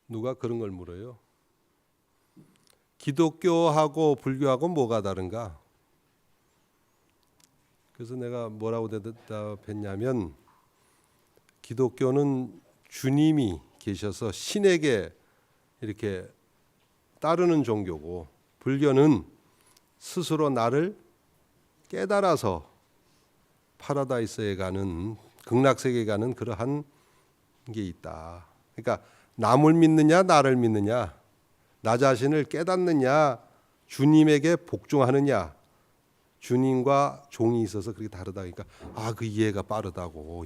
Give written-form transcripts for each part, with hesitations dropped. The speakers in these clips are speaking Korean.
누가 그런 걸 물어요. 기독교하고 불교하고 뭐가 다른가? 그래서 내가 뭐라고 대답했냐면 기독교는 주님이 계셔서 신에게 이렇게 따르는 종교고 불교는 스스로 나를 깨달아서 파라다이스에 가는 극락세계에 가는 그러한 게 있다. 그러니까 남을 믿느냐 나를 믿느냐, 나 자신을 깨닫느냐 주님에게 복종하느냐, 주님과 종이 있어서 그렇게 다르다. 그러니까 그 이해가 빠르다고.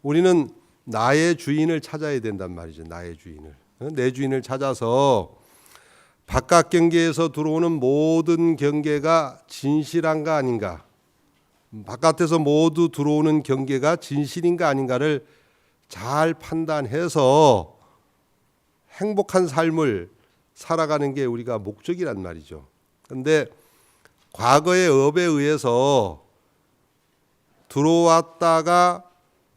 우리는 나의 주인을 찾아야 된단 말이죠. 나의 주인을. 내 주인을 찾아서 바깥 경계에서 들어오는 모든 경계가 진실한가 아닌가, 바깥에서 모두 들어오는 경계가 진실인가 아닌가를 잘 판단해서 행복한 삶을 살아가는 게 우리가 목적이란 말이죠. 그런데 과거의 업에 의해서 들어왔다가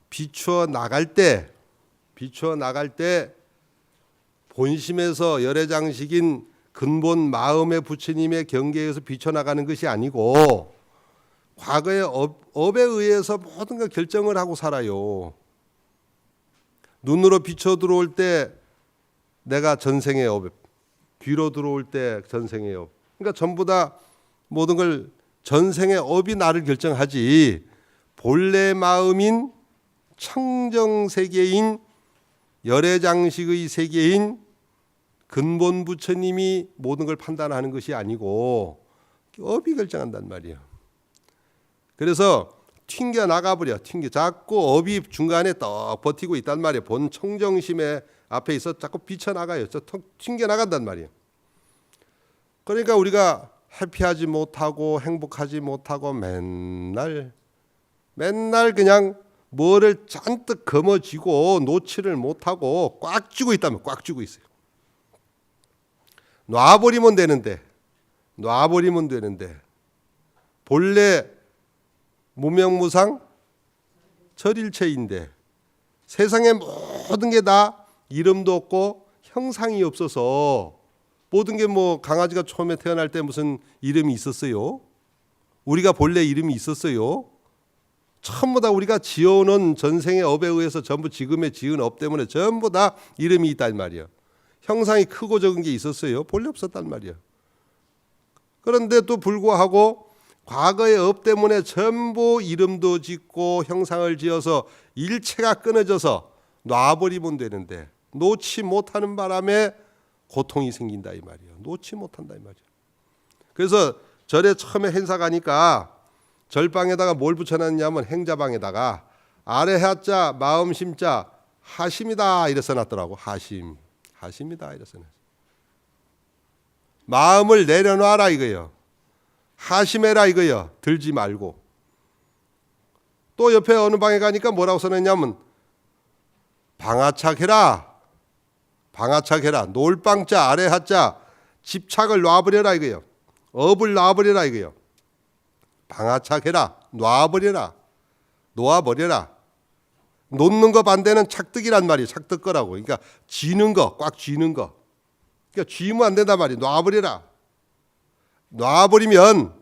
비추어 나갈 때 본심에서 열애장식인 근본 마음의 부처님의 경계에서 비춰나가는 것이 아니고 과거의 업에 의해서 모든 걸 결정을 하고 살아요. 눈으로 비춰 들어올 때 내가 전생의 업, 귀로 들어올 때 전생의 업. 그러니까 전부 다 모든 걸 전생의 업이 나를 결정하지 본래 마음인 청정세계인 열애장식의 세계인 근본 부처님이 모든 걸 판단하는 것이 아니고 업이 결정한단 말이에요. 그래서 튕겨 나가버려. 자꾸 업이 중간에 떡 버티고 있단 말이에요. 본 청정심의 앞에 있어 자꾸 비쳐나가요. 튕겨 나간단 말이에요. 그러니까 우리가 해피하지 못하고 행복하지 못하고 맨날 그냥 뭐를 잔뜩 거머쥐고 놓지를 못하고 꽉 쥐고 있다면 꽉 쥐고 있어요. 놔버리면 되는데 본래 무명무상 절일체인데 세상의 모든 게 다 이름도 없고 형상이 없어서 모든 게 뭐 강아지가 처음에 태어날 때 무슨 이름이 있었어요? 우리가 본래 이름이 있었어요? 전부 다 우리가 지어오는 전생의 업에 의해서 전부 지금의 지은 업 때문에 전부 다 이름이 있단 말이에요. 형상이 크고 적은 게 있었어요? 본래 없었단 말이에요. 그런데도 불구하고 과거의 업 때문에 전부 이름도 짓고 형상을 지어서 일체가 끊어져서 놔버리면 되는데 놓지 못하는 바람에 고통이 생긴다 이 말이에요. 놓지 못한다 이 말이에요. 그래서 절에 처음에 행사 가니까 절방에다가 뭘 붙여놨냐면 행자방에다가 아래 하자 마음 심자 하심이다 이래 써놨더라고. 하심이다 이래 써놨어요. 마음을 내려놔라 이거예요. 하심해라 이거예요. 들지 말고. 또 옆에 어느 방에 가니까 뭐라고 써놨냐면 방아착해라. 놀방자 아래 하자 집착을 놔버려라 이거예요. 업을 놔버려라 이거예요. 방아착해라. 놓아버려라. 놓는 거 반대는 착득이란 말이에요. 착득거라고. 그러니까 쥐는 거, 꽉 쥐는 거. 그러니까 쥐면 안 된단 말이에요. 놔버리면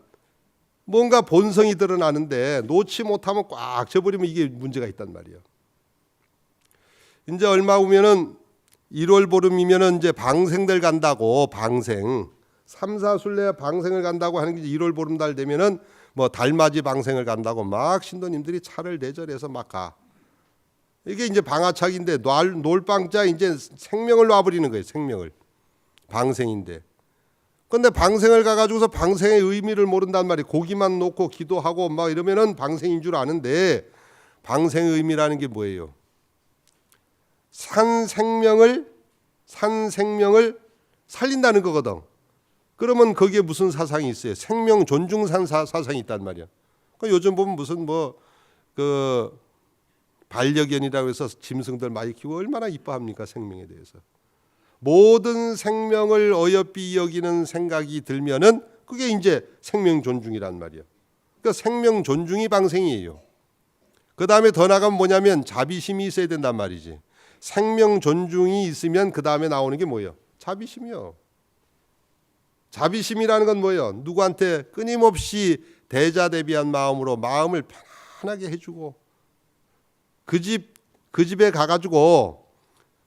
뭔가 본성이 드러나는데 놓지 못하면 꽉 져버리면 이게 문제가 있단 말이에요. 이제 얼마 후면은 1월 보름이면은 이제 방생들 간다고 방생 3, 4순례 방생을 간다고 하는 게 1월 보름달 되면은 뭐 달맞이 방생을 간다고 막 신도님들이 차를 내절해서 막 가. 이게 이제 방아착인데 놀방자 이제 생명을 놔버리는 거예요. 생명을. 방생인데. 근데 방생을 가가지고서 방생의 의미를 모른단 말이에요. 고기만 놓고 기도하고 막 이러면은 방생인 줄 아는데 방생의 의미라는 게 뭐예요? 산 생명을 살린다는 거거든. 그러면 거기에 무슨 사상이 있어요? 생명 존중 사상이 있단 말이야. 요즘 보면 무슨 그 반려견이라고 해서 짐승들 많이 키우고 얼마나 이뻐합니까? 생명에 대해서. 모든 생명을 어여삐 여기는 생각이 들면은 그게 이제 생명 존중이란 말이야. 그러니까 생명 존중이 방생이에요. 그 다음에 더 나가면 뭐냐면 자비심이 있어야 된단 말이지. 생명 존중이 있으면 그 다음에 나오는 게 뭐예요? 자비심이요. 자비심이라는 건 뭐예요? 누구한테 끊임없이 대자대비한 마음으로 마음을 편안하게 해주고 그 집에 가가지고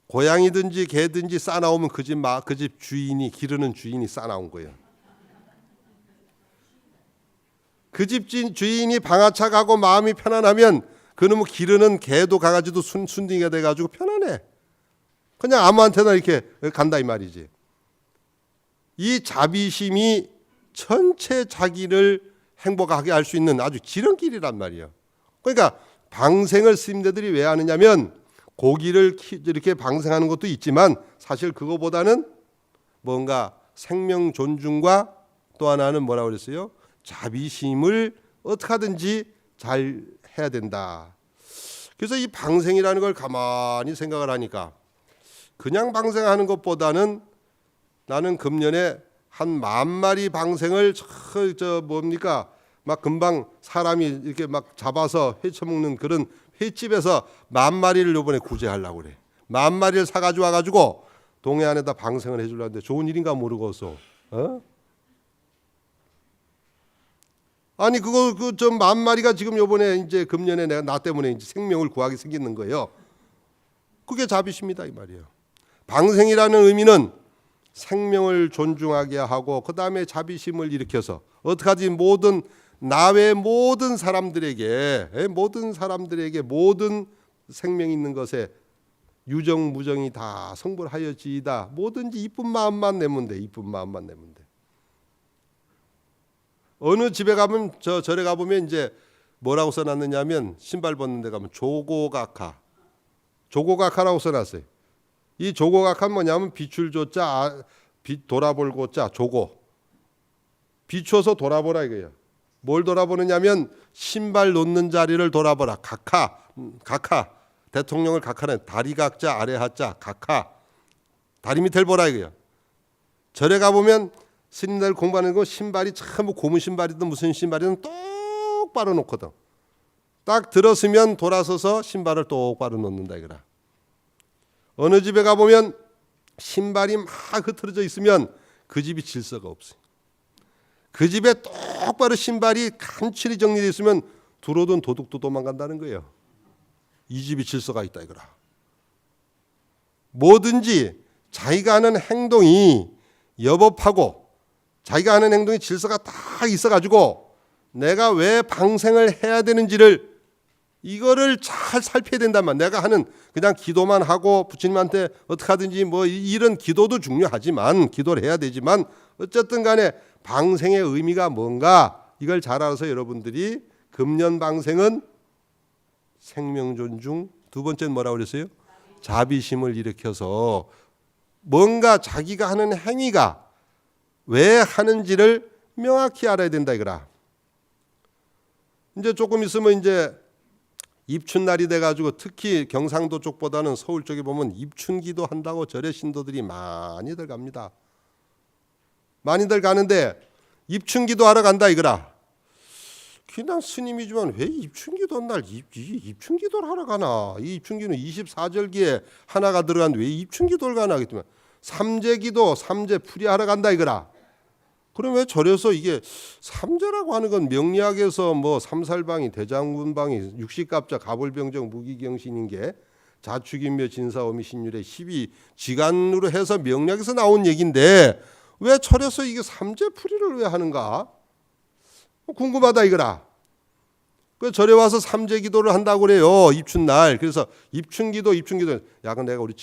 고양이든지 개든지 싸나오면 그 집 주인이 기르는 주인이 싸나온 거예요. 그 집 주인이 방아차 가고 마음이 편안하면 그놈의 기르는 개도 강아지도 순둥이가 돼가지고 편안해. 그냥 아무한테나 이렇게 간다 이 말이지. 이 자비심이 전체 자기를 행복하게 할 수 있는 아주 지름길이란 말이에요. 그러니까 방생을 스님들이 왜 하느냐면 고기를 이렇게 방생하는 것도 있지만 사실 그거보다는 뭔가 생명 존중과 또 하나는 뭐라고 그랬어요? 자비심을 어떻게 하든지 잘 해야 된다. 그래서 이 방생이라는 걸 가만히 생각을 하니까 그냥 방생하는 것보다는 나는 금년에 한 10,000마리 방생을 막 금방 사람이 이렇게 막 잡아서 회쳐먹는 그런 횟집에서 10,000마리를 이번에 구제하려고 그래. 10,000마리를 사가지고 와가지고 동해안에다 방생을 해주려는데 좋은 일인가 모르고서 아니 그거 좀 10,000마리가 지금 요번에 이제 금년에 내가 나 때문에 이제 생명을 구하게 생기는 거예요. 그게 자비심이다 이 말이에요. 방생이라는 의미는 생명을 존중하게 하고 그 다음에 자비심을 일으켜서 어떻게 하지 나외 모든 사람들에게 모든 생명 있는 것에 유정 무정이 다 성불하여지이다. 뭐든지 이쁜 마음만 내면 돼. 이쁜 마음만 내면 돼. 어느 집에 가면 절에 가보면 이제 뭐라고 써놨느냐면 신발 벗는 데 가면 조고각하라고 써놨어요. 이 조고각하는 뭐냐면 비출 조자 돌아볼 고자 조고 비춰서 돌아보라 이거예요. 뭘 돌아보느냐면 신발 놓는 자리를 돌아보라. 각하 대통령을 각하는 다리 각자 아래 하자 각하 다리 밑을 보라 이거예요. 절에 가보면 스님들 공부하는 거 신발이 참 고무 신발이든 무슨 신발이든 똑바로 놓거든. 딱 들었으면 돌아서서 신발을 똑바로 놓는다 이거라. 어느 집에 가보면 신발이 막 흐트러져 있으면 그 집이 질서가 없어요. 그 집에 똑바로 신발이 간추리 정리되어 있으면 들어오던 도둑도 도망간다는 거예요. 이 집이 질서가 있다 이거라. 뭐든지 자기가 하는 행동이 여법하고 자기가 하는 행동이 질서가 다 있어가지고 내가 왜 방생을 해야 되는지를 이거를 잘 살펴야 된다면 내가 하는 그냥 기도만 하고 부처님한테 어떻게 하든지 뭐 이런 기도도 중요하지만 기도를 해야 되지만 어쨌든 간에 방생의 의미가 뭔가 이걸 잘 알아서 여러분들이 금년 방생은 생명 존중 두 번째는 뭐라고 그랬어요? 자비심을 일으켜서 뭔가 자기가 하는 행위가 왜 하는지를 명확히 알아야 된다 이거라. 이제 조금 있으면 이제 입춘날이 돼가지고 특히 경상도 쪽보다는 서울 쪽에 보면 입춘기도 한다고 절에 신도들이 많이들 갑니다. 많이들 가는데 입춘기도 하러 간다 이거라. 그냥 스님이지만 왜 입춘기도 날 입춘기도를 하러 가나? 이 입춘기는 24절기에 하나가 들어간데 왜 입춘기도를 가나? 그랬더니 삼재기도 삼재 풀이하러 간다 이거라. 그럼 왜 절에서 이게 삼재라고 하는 건 명리학에서 뭐 삼살방이 대장군방이 육식갑자 가불병정 무기경신인 게 자축인묘 진사오미 신율의 12지간으로 해서 명리학에서 나온 얘기인데 왜 절에서 이게 삼재풀이를 왜 하는가? 궁금하다 이거라. 그 절에 와서 삼재 기도를 한다고 그래요. 입춘날. 그래서 입춘기도 야, 근데 내가 우리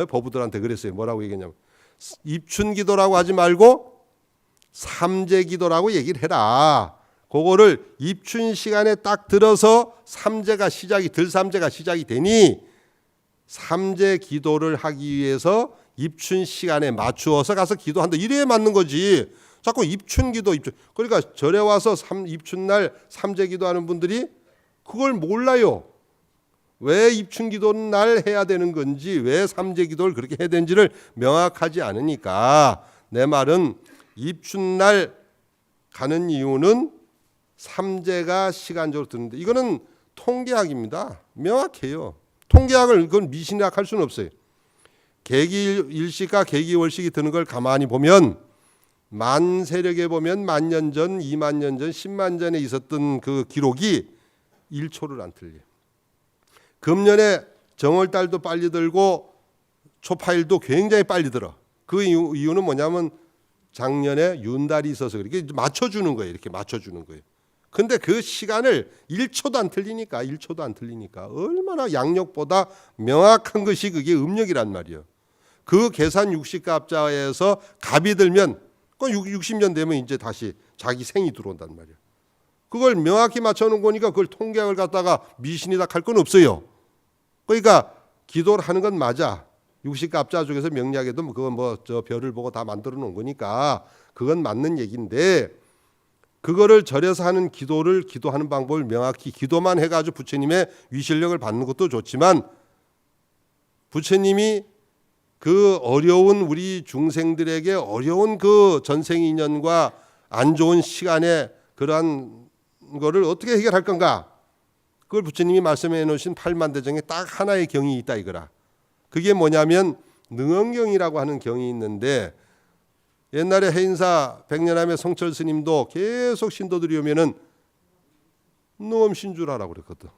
법우들한테 그랬어요. 뭐라고 얘기했냐면 입춘기도라고 하지 말고 삼재기도라고 얘기를 해라. 그거를 입춘 시간에 딱 들어서 들삼재가 시작이 되니 삼재 기도를 하기 위해서 입춘 시간에 맞추어서 가서 기도한다. 이래야 맞는 거지. 자꾸 입춘기도 그러니까 절에 와서 입춘날 삼재 기도하는 분들이 그걸 몰라요. 왜 입춘기도는 날 해야 되는 건지 왜 삼재 기도를 그렇게 해야 되는지를 명확하지 않으니까 내 말은 입춘날 가는 이유는 삼재가 시간적으로 드는데 이거는 통계학입니다. 명확해요. 통계학을 그건 미신학 할 수는 없어요. 계기일식과 계기월식이 드는 걸 가만히 보면 만세력에 보면 만년 전, 2만 년 전, 10만 전에 있었던 그 기록이 1초를 안 틀려요. 금년에 정월달도 빨리 들고 초파일도 굉장히 빨리 들어. 그 이유는 뭐냐면 작년에 윤달이 있어서 그렇게 맞춰주는 거예요. 이렇게 맞춰주는 거예요. 근데 그 시간을 1초도 안 틀리니까 1초도 안 틀리니까 얼마나 양력보다 명확한 것이 그게 음력이란 말이에요. 그 계산 60갑자에서 갑이 들면 그 60년 되면 이제 다시 자기 생이 들어온단 말이에요. 그걸 명확히 맞춰놓은 거니까 그걸 통계학을 갖다가 미신이다 할 건 없어요. 그러니까 기도를 하는 건 맞아. 60갑자 중에서 명리학에도 그건 뭐 저 별을 보고 다 만들어 놓은 거니까 그건 맞는 얘기인데 그거를 절에서 하는 기도를 기도하는 방법을 명확히 기도만 해가지고 부처님의 위실력을 받는 것도 좋지만 부처님이 그 어려운 우리 중생들에게 어려운 그 전생 인연과 안 좋은 시간에 그러한 거를 어떻게 해결할 건가? 그걸 부처님이 말씀해 놓으신 팔만대정에 딱 하나의 경이 있다 이거라. 그게 뭐냐면 능언경이라고 하는 경이 있는데 옛날에 해인사 백년함의 성철 스님도 계속 신도들이 오면은 능엄신주하라고 그랬거든.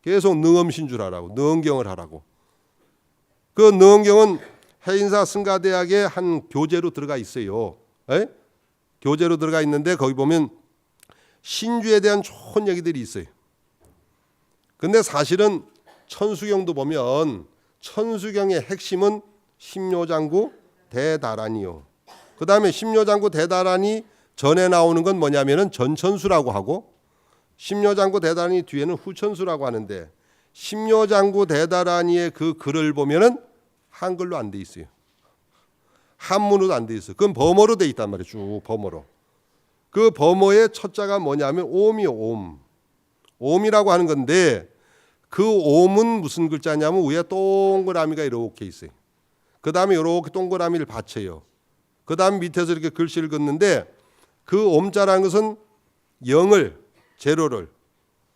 계속 능엄신주하라고 능언경을 하라고. 그 능언경은 해인사 승가대학의 한 교재로 들어가 있어요. 에? 교재로 들어가 있는데 거기 보면 신주에 대한 좋은 얘기들이 있어요. 근데 사실은 천수경도 보면 천수경의 핵심은 심요장구 대다란이요. 그 다음에 심요장구 대다란이 전에 나오는 건 뭐냐면은 전천수라고 하고 심요장구 대다란이 뒤에는 후천수라고 하는데 심요장구 대다란이의 그 글을 보면은 한글로 안 돼 있어요. 한문으로도 안 돼 있어요. 그건 범어로 돼 있단 말이에요. 쭉 범어로. 그 범어의 첫자가 뭐냐면 옴이요. 옴. 옴이라고 하는 건데 그 옴은 무슨 글자냐면 위에 동그라미가 이렇게 있어요. 그 다음에 이렇게 동그라미를 받쳐요. 그 다음 밑에서 이렇게 글씨를 긋는데 그 옴자라는 것은 영을 제로를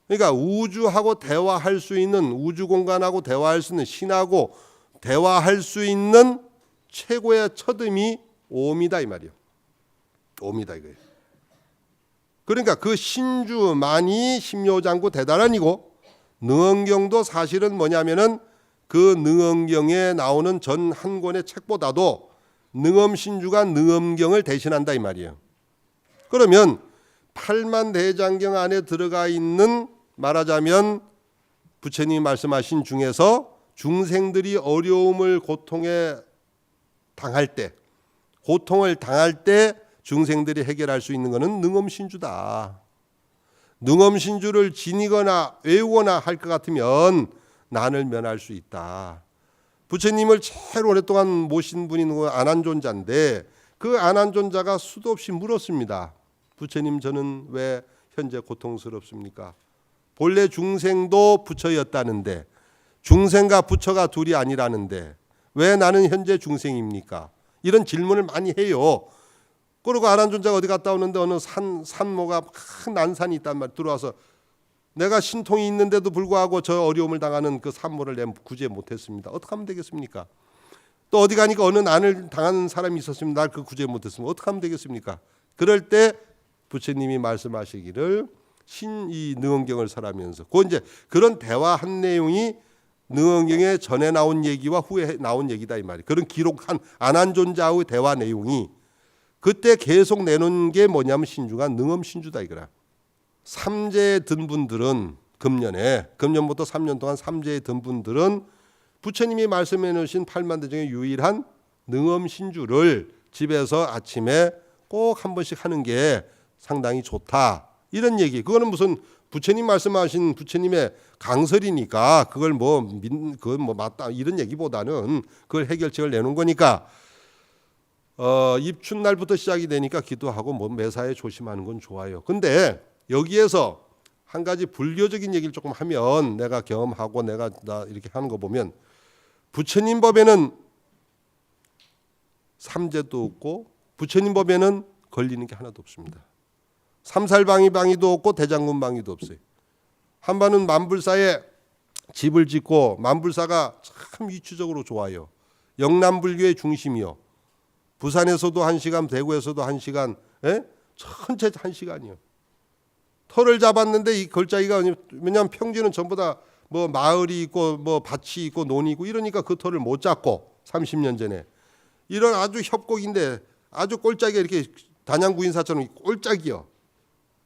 그러니까 우주하고 대화할 수 있는 우주 공간하고 대화할 수 있는 신하고 대화할 수 있는 최고의 첫음이 옴이다 이 말이에요. 옴이다 이거예요. 그러니까 그 신주만이 심요장구 대단한이고 능언경도 사실은 뭐냐면은 그 능언경에 나오는 전 한 권의 책보다도 능엄신주가 능엄경을 대신한다 이 말이에요. 그러면 팔만대장경 안에 들어가 있는 말하자면 부처님이 말씀하신 중에서 중생들이 어려움을 고통에 당할 때 고통을 당할 때 중생들이 해결할 수 있는 것은 능엄신주다. 능엄신주를 지니거나 외우거나 할 것 같으면 난을 면할 수 있다. 부처님을 제일 오랫동안 모신 분이 누구 안한존자인데 그 안한존자가 수도 없이 물었습니다. 부처님 저는 왜 현재 고통스럽습니까? 본래 중생도 부처였다는데 중생과 부처가 둘이 아니라는데 왜 나는 현재 중생입니까? 이런 질문을 많이 해요. 그리고 안한존자가 어디 갔다 오는데 어느 산모가 큰 난산이 있단 말이에요. 들어와서 내가 신통이 있는데도 불구하고 저 어려움을 당하는 그 산모를 내가 구제 못했습니다. 어떻게 하면 되겠습니까? 또 어디 가니까 어느 난을 당하는 사람이 있었으면 날 그 구제 못했으면 어떻게 하면 되겠습니까? 그럴 때 부처님이 말씀하시기를 이 능언경을 설하면서 그 이제 그런 대화한 내용이 능언경에 전에 나온 얘기와 후에 나온 얘기다 이 말이에요. 그런 기록한 안한존자의 대화 내용이 그때 계속 내놓은 게 뭐냐면 신주가 능엄신주다 이거라. 삼재에 든 분들은 금년부터 3년 동안 삼재에 든 분들은 부처님이 말씀해 놓으신 팔만대중의 유일한 능엄신주를 집에서 아침에 꼭 한 번씩 하는 게 상당히 좋다. 이런 얘기. 그거는 무슨 부처님 말씀하신 부처님의 강설이니까 그걸 그건 맞다 이런 얘기보다는 그걸 해결책을 내놓은 거니까 입춘날부터 시작이 되니까 기도하고 매사에 조심하는 건 좋아요. 근데 여기에서 한 가지 불교적인 얘기를 조금 하면 내가 경험하고 나 이렇게 하는 거 보면 부처님 법에는 삼재도 없고 부처님 법에는 걸리는 게 하나도 없습니다. 삼살방위방위도 없고 대장군방위도 없어요. 한반은 만불사에 집을 짓고 만불사가 참 위치적으로 좋아요. 영남불교의 중심이요. 부산에서도 1시간, 대구에서도 1시간, 전체 1시간이요. 터를 잡았는데 이 걸작이가 왜냐하면 평지는 전부 다 뭐 마을이 있고 뭐 밭이 있고 논이 있고 이러니까 그 터를 못 잡고 30년 전에 이런 아주 협곡인데 아주 꼴짝이 이렇게 단양구인사처럼 꼴짝이요.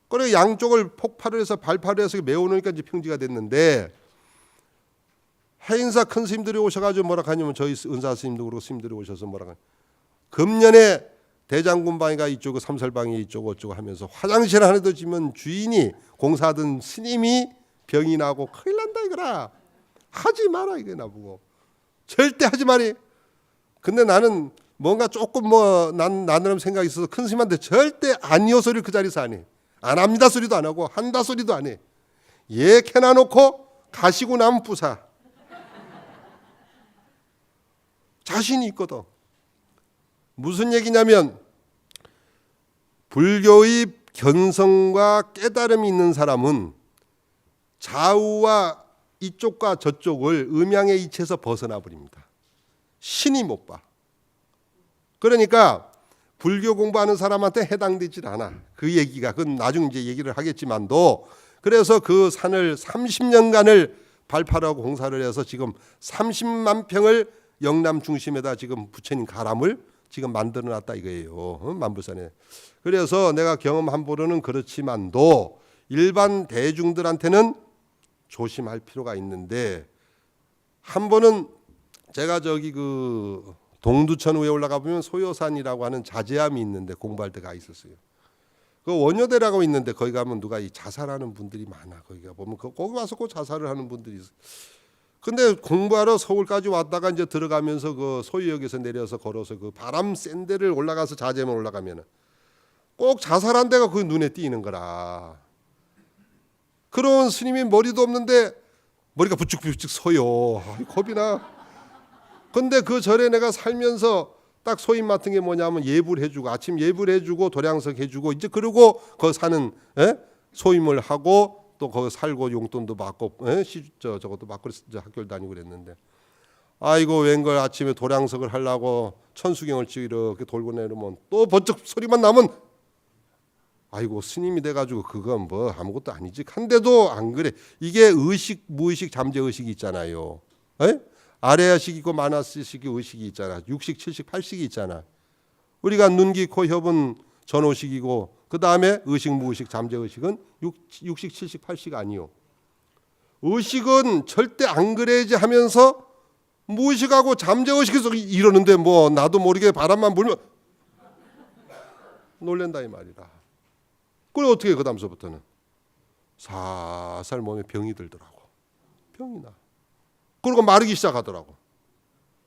그래 양쪽을 폭발을 해서 발파를 해서 메워놓으니까 이제 평지가 됐는데 해인사 큰 스님들이 오셔가지고 뭐라 하냐면 저희 은사 스님도 그러고 스님들이 오셔서 뭐라 하냐 금년에 대장군방이가 이쪽고 삼설방이 이쪽고 어쩌고 하면서 화장실 하나도 지면 주인이 공사하던 스님이 병이 나고 큰일 난다 이거라 하지 마라 이거 나보고 절대 하지 마리. 근데 나는 뭔가 조금 뭐 나름 생각이 있어서 큰 스님한테 절대 아니요 소리를 그 자리에서 안 해. 안 합니다 소리도 안 하고 한다 소리도 안 해. 예 캐놔놓고 가시고 나면 부사. 자신이 있거든. 무슨 얘기냐면 불교의 견성과 깨달음이 있는 사람은 좌우와 이쪽과 저쪽을 음양의 이치에서 벗어나 버립니다. 신이 못 봐. 그러니까 불교 공부하는 사람한테 해당되질 않아. 그 얘기가 그건 나중에 이제 얘기를 하겠지만도 그래서 그 산을 30년간을 발파하고 공사를 해서 지금 30만 평을 영남 중심에다 지금 부처님 가람을 지금 만들어 놨다 이거예요. 만불산에. 그래서 내가 경험한 바로는 그렇지만도 일반 대중들한테는 조심할 필요가 있는데 한 번은 제가 저기 그 동두천 위에 올라가 보면 소요산이라고 하는 자제암이 있는데 공부할 때가 있었어요. 그 원효대라고 있는데 거기 가면 누가 이 자살하는 분들이 많아. 거기가 보면 거기 와서 꼭 자살을 하는 분들이 있어. 근데 공부하러 서울까지 왔다가 이제 들어가면서 그 소유역에서 내려서 걸어서 그 바람 센 데를 올라가서 자제만 올라가면은 꼭 자살한 데가 그 눈에 띄는 거라. 그런 스님이 머리도 없는데 머리가 부축부축 서요. 겁이 나. 근데 그 절에 내가 살면서 딱 소임 맡은 게 뭐냐면 예불 해주고 아침 예불 해주고 도량석 해주고 이제 그러고 거 사는 소임을 하고 또 거기 살고 용돈도 받고 저것도 받고 학교를 다니고 그랬는데 아이고 웬걸 아침에 도량석을 하려고 천수경을 찍 이렇게 돌고 내려면 또 번쩍 소리만 나면 아이고 스님이 돼가지고 그건 뭐 아무것도 아니지 한데도 안 그래. 이게 의식 무의식 잠재의식이 있잖아요. 아래야식 있고 만화식 의식이 있잖아. 6식 7식 8식이 있잖아. 우리가 눈, 귀, 코, 협은 전오식이고 그 다음에 의식 무의식 잠재의식은 6식 7식 8식 아니요. 의식은 절대 안 그래야지 하면서 무의식하고 잠재의식에서 이러는데 뭐 나도 모르게 바람만 불면 놀랜다 이 말이라. 그래 어떻게 그 다음서부터는 살살 몸에 병이 들더라고. 병이 나. 그리고 마르기 시작하더라고.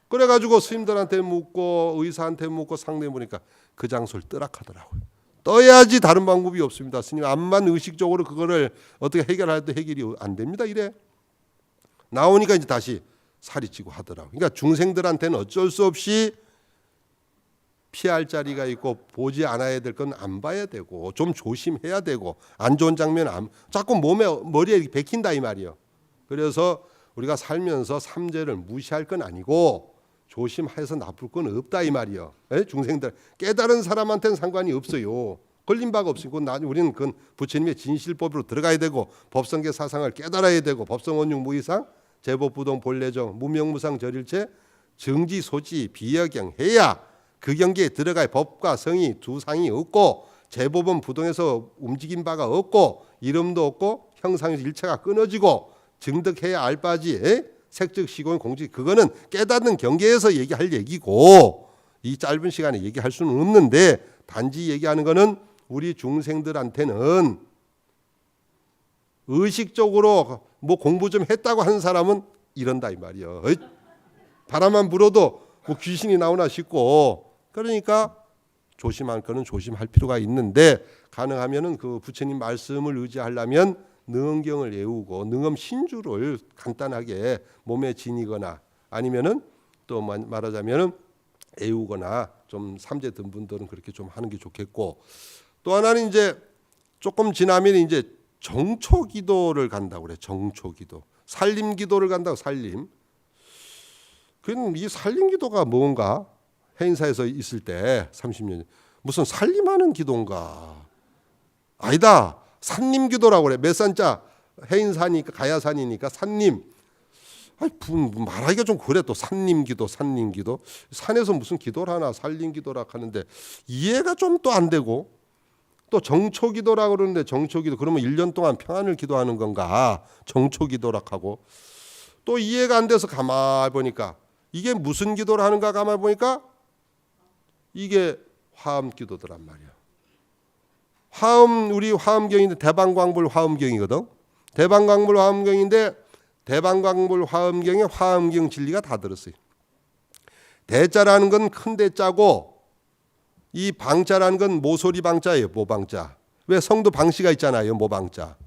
그래가지고 스님들한테 묻고 의사한테 묻고 상대 보니까 그 장소를 뜨락하더라고요. 떠야지 다른 방법이 없습니다. 스님 암만 의식적으로 그거를 어떻게 해결할 때 해결이 안 됩니다. 이래 나오니까 이제 다시 살이 찌고 하더라고요. 그러니까 중생들한테는 어쩔 수 없이 피할 자리가 있고 보지 않아야 될 건 안 봐야 되고 좀 조심해야 되고 안 좋은 장면 자꾸 머리에 베낀다 이 말이에요. 그래서 우리가 살면서 삼재를 무시할 건 아니고 조심해서 나쁠 건 없다 이 말이에요. 중생들 깨달은 사람한테는 상관이 없어요. 걸린 바가 없으니까 우리는 그 부처님의 진실법으로 들어가야 되고 법성계 사상을 깨달아야 되고 법성원육 무이상 제법부동 본래정 무명무상 절일체 정지소지 비여경 해야 그 경계에 들어갈 법과 성이 두 상이 없고 제법은 부동에서 움직인 바가 없고 이름도 없고 형상에서 일체가 끊어지고 증득해야 알바지 색즉 시공 공직 그거는 깨닫는 경계에서 얘기할 얘기고 이 짧은 시간에 얘기할 수는 없는데 단지 얘기하는 거는 우리 중생들한테는 의식적으로 뭐 공부 좀 했다고 하는 사람은 이런다 이 말이에요. 바람만 불어도 뭐 귀신이 나오나 싶고 그러니까 조심할 거는 조심할 필요가 있는데 가능하면은 그 부처님 말씀을 의지하려면 능엄경을 외우고 능엄 신주를 간단하게 몸에 지니거나 아니면은 또 말하자면은 외우거나 좀 삼재 든 분들은 그렇게 좀 하는 게 좋겠고 또 하나는 이제 조금 지나면 이제 정초기도를 간다고 그래. 정초기도 살림 기도를 간다고. 살림. 그럼 이 살림 기도가 뭔가? 해인사에서 있을 때 30년 무슨 살림하는 기도인가? 아니다. 산림 기도라고 그래. 몇 산자? 해인사니까 가야산이니까 산림. 말하기가 좀 그래. 또 산림 기도, 산림 기도. 산에서 무슨 기도를 하나 살림 기도라 하는데 이해가 좀 또 안 되고, 또 정초 기도라고 그러는데 정초 기도 그러면 1년 동안 평안을 기도하는 건가? 정초 기도라 하고 또 이해가 안 돼서 가만히 보니까 이게 무슨 기도를 하는가 가만히 보니까 이게 화엄 기도더란 말이야. 화엄, 우리 화엄경인데 대방광불 화엄경이거든. 대방광불 화엄경인데 대방광불 화엄경에 화엄경 진리가 다 들었어요. 대자라는 건 큰 대자고 이 방자라는 건 모서리 방자예요. 모방자. 왜 성도 방씨가 있잖아요. 모방자.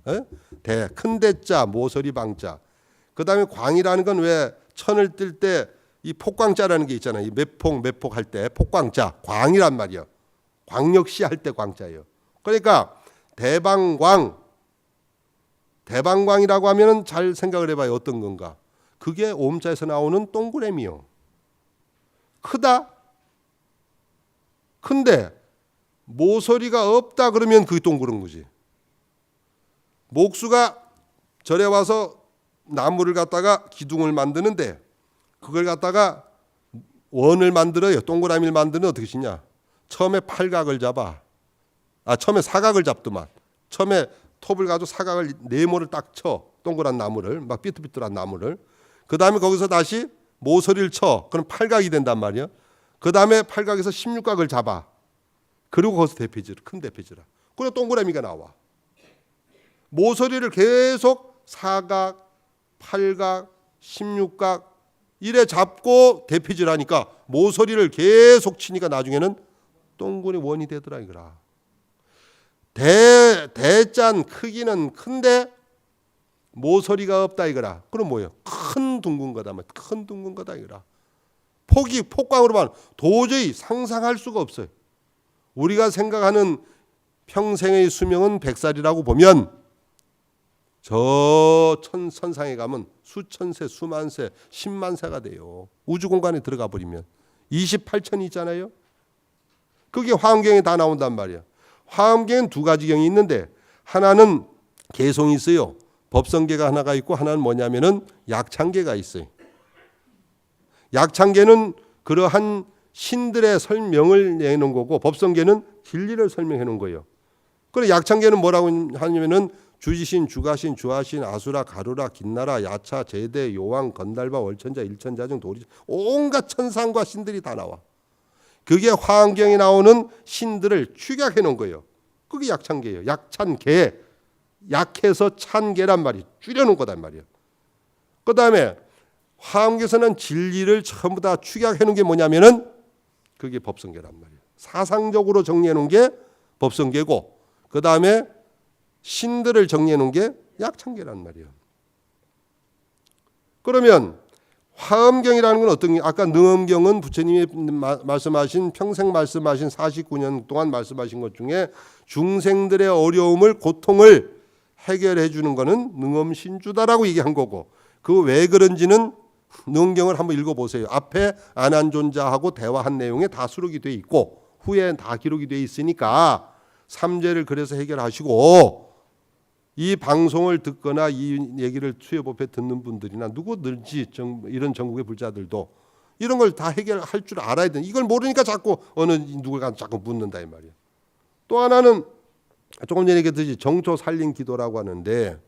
대, 큰 대자, 모서리 방자. 그 다음에 광이라는 건 왜 천을 뜰 때 이 폭광자라는 게 있잖아요. 이 매폭 할 때 폭광자, 광이란 말이에요. 광역시 할 때 광자예요. 그러니까 대방광이라고 하면은 잘 생각을 해봐요. 어떤 건가? 그게 오음자에서 나오는 동그라미요. 크다? 큰데 모서리가 없다 그러면 그게 동그란 거지. 목수가 절에 와서 나무를 갖다가 기둥을 만드는데 그걸 갖다가 원을 만들어요. 동그라미를 만드는 어떻게 짓냐? 처음에 팔각을 잡아. 처음에 사각을 잡더만. 처음에 톱을 가지고 사각을 네모를 딱 쳐. 동그란 나무를 막 삐뚤삐뚤한 나무를. 그 다음에 거기서 다시 모서리를 쳐. 그럼 팔각이 된단 말이야. 그 다음에 팔각에서 16각을 잡아. 그리고 거기서 대패질, 큰 대패질아. 그래 동그라미가 나와. 모서리를 계속 사각, 팔각, 16각 이래 잡고 대패질하니까 모서리를 계속 치니까 나중에는 동그라미 원이 되더라 이거라. 대짠 크기는 큰데 모서리가 없다 이거라. 그럼 뭐예요? 큰 둥근 거다. 큰 둥근 거다 이거라. 폭광으로 보면 도저히 상상할 수가 없어요. 우리가 생각하는 평생의 수명은 100살이라고 보면 저 천상에 가면 수천 세, 수만 세, 10만 세가 돼요. 우주 공간에 들어가 버리면 28천이 있잖아요. 그게 화엄경에 다 나온단 말이야. 화엄경엔 두 가지 경이 있는데 하나는 개송이 있어요. 법성계가 하나가 있고 하나는 뭐냐면은 약창계가 있어요. 약창계는 그러한 신들의 설명을 내놓은 거고 법성계는 진리를 설명해 놓은 거예요. 그래 약창계는 뭐라고 하냐면은 주지신, 주가신, 주하신, 아수라, 가루라, 긴나라, 야차, 제대, 요왕, 건달바, 월천자, 일천자중, 도리 온갖 천상과 신들이 다 나와. 그게 화엄경에 나오는 신들을 축약해 놓은 거예요. 그게 약창계예요. 약찬계, 약해서 찬계란 말이 줄여놓은 거단 말이에요. 그 다음에 화엄경에서는 진리를 전부 다 축약해 놓은 게 뭐냐면은 그게 법성계란 말이에요. 사상적으로 정리해 놓은 게 법성계고 그 다음에 신들을 정리해 놓은 게 약창계란 말이에요. 그러면 화엄경이라는 건 어떤 게 아까 능엄경은 부처님이 말씀하신 평생 말씀하신 49년 동안 말씀하신 것 중에 중생들의 어려움을 고통을 해결해 주는 거는 능엄신주다라고 얘기한 거고 그 왜 그런지는 능엄경을 한번 읽어보세요. 앞에 안한존자하고 대화한 내용에 다 수록이 돼 있고 후에 다 기록이 돼 있으니까 삼재를 그래서 해결하시고 이 방송을 듣거나 이 얘기를 수요법회 듣는 분들이나 누구든지 이런 전국의 불자들도 이런 걸 다 해결할 줄 알아야 돼. 이걸 모르니까 자꾸 어느 누굴가 자꾸 묻는다 이 말이에요. 또 하나는 조금 전에 얘기했듯이 정초 살림 기도라고 하는데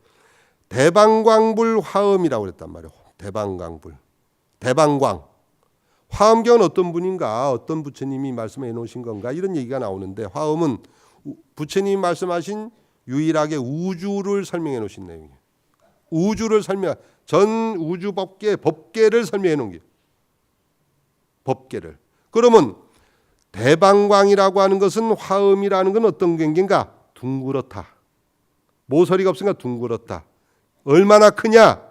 대방광불 화엄이라고 그랬단 말이에요. 대방광불, 대방광. 화엄경은 어떤 분인가, 어떤 부처님이 말씀해 놓으신 건가 이런 얘기가 나오는데 화엄은 부처님이 말씀하신 유일하게 우주를 설명해 놓으신 내용이에요. 우주를 전 우주 법계를 설명해 놓은 게 법계를. 그러면 대방광이라고 하는 것은 화엄이라는 건 어떤 경계인가? 둥그렇다. 모서리가 없으니까 둥그렇다. 얼마나 크냐?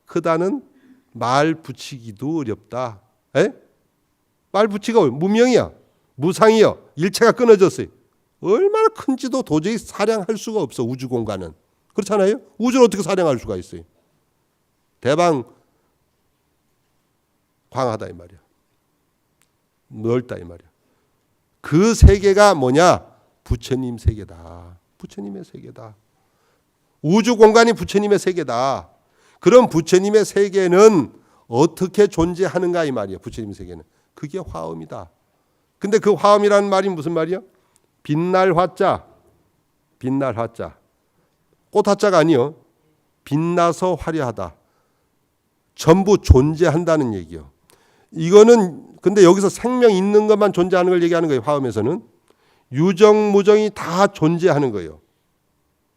크다는 말 붙이기도 어렵다. 말 붙이기가 무명이야. 무상이요. 일체가 끊어졌어요. 얼마나 큰지도 도저히 사량할 수가 없어. 우주 공간은. 그렇잖아요. 우주를 어떻게 사령할 수가 있어요. 대방 광하다 이 말이야. 넓다 이 말이야. 그 세계가 뭐냐? 부처님 세계다. 부처님의 세계다. 우주 공간이 부처님의 세계다. 그럼 부처님의 세계는 어떻게 존재하는가 이 말이에요. 부처님 세계는. 그게 화엄이다. 근데 그 화엄이라는 말이 무슨 말이야? 빛날 화자. 빛날 화자. 꽃 화자가 아니요. 빛나서 화려하다. 전부 존재한다는 얘기요. 이거는 근데 여기서 생명 있는 것만 존재하는 걸 얘기하는 거예요. 화엄에서는. 유정, 무정이 다 존재하는 거예요.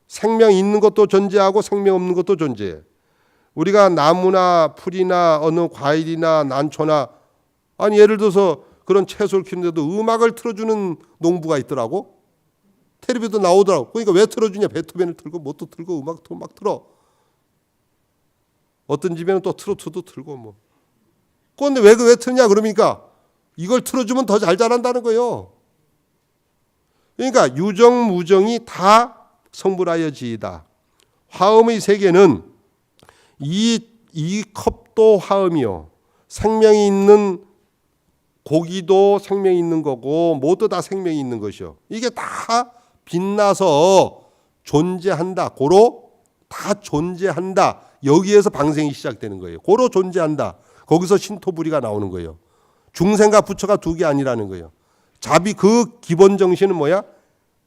생명 있는 것도 존재하고 생명 없는 것도 존재해. 우리가 나무나 풀이나 어느 과일이나 난초나 아니 예를 들어서 그런 채소를 키우는데도 음악을 틀어주는 농부가 있더라고. 텔레비도 나오더라고. 그러니까 왜 틀어주냐? 베토벤을 틀고 뭣도 틀고 음악도 막 틀어. 어떤 집에는 또 트로트도 틀고 뭐. 그런데 왜 틀냐? 그러니까 이걸 틀어주면 더 잘 자란다는 거예요. 그러니까 유정, 무정이 다 성불하여지이다. 화엄의 세계는 이 컵도 화엄이요. 생명이 있는 고기도 생명이 있는 거고 모두 다 생명이 있는 것이요. 이게 다 빛나서 존재한다. 고로 다 존재한다. 여기에서 방생이 시작되는 거예요. 고로 존재한다. 거기서 신토부리가 나오는 거예요. 중생과 부처가 두 개 아니라는 거예요. 자비 그 기본 정신은 뭐야?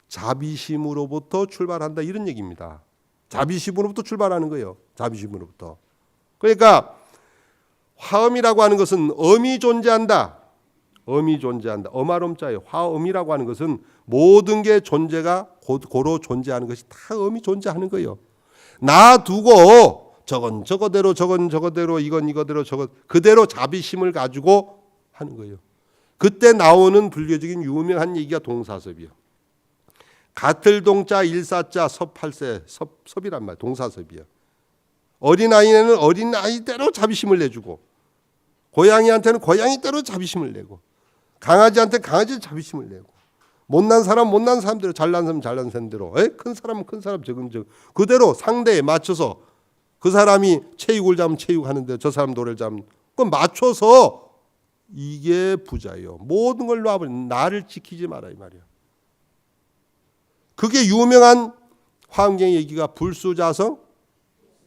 자비심으로부터 출발한다 이런 얘기입니다. 자비심으로부터 출발하는 거예요. 자비심으로부터. 그러니까 화엄이라고 하는 것은 엄이 존재한다. 엄이 존재한다. 엄화롬자예요. 화엄이라고 하는 것은 모든 게 존재가 고로 존재하는 것이 다 엄이 존재하는 거예요. 놔두고 저건 저거대로 저건 저거대로 이건 이거대로 저건 그대로 자비심을 가지고 하는 거예요. 그때 나오는 불교적인 유명한 얘기가 동사섭이요. 가틀동자 일사자 섭팔세 섭이란 말 동사섭이요. 어린아이에는 어린아이대로 자비심을 내주고 고양이한테는 고양이대로 자비심을 내고 강아지한테 강아지대로 자비심을 내고 못난 사람 못난 사람대로 잘난 사람 잘난 사람대로 큰 사람은 큰 사람 적은 그대로 상대에 맞춰서 그 사람이 체육을 잡으면 체육하는데 저 사람 노래를 잡으면 그건 맞춰서 이게 부자예요. 모든 걸 놔버리는 나를 지키지 마라 이 말이야. 그게 유명한 화엄경의 얘기가 불수자성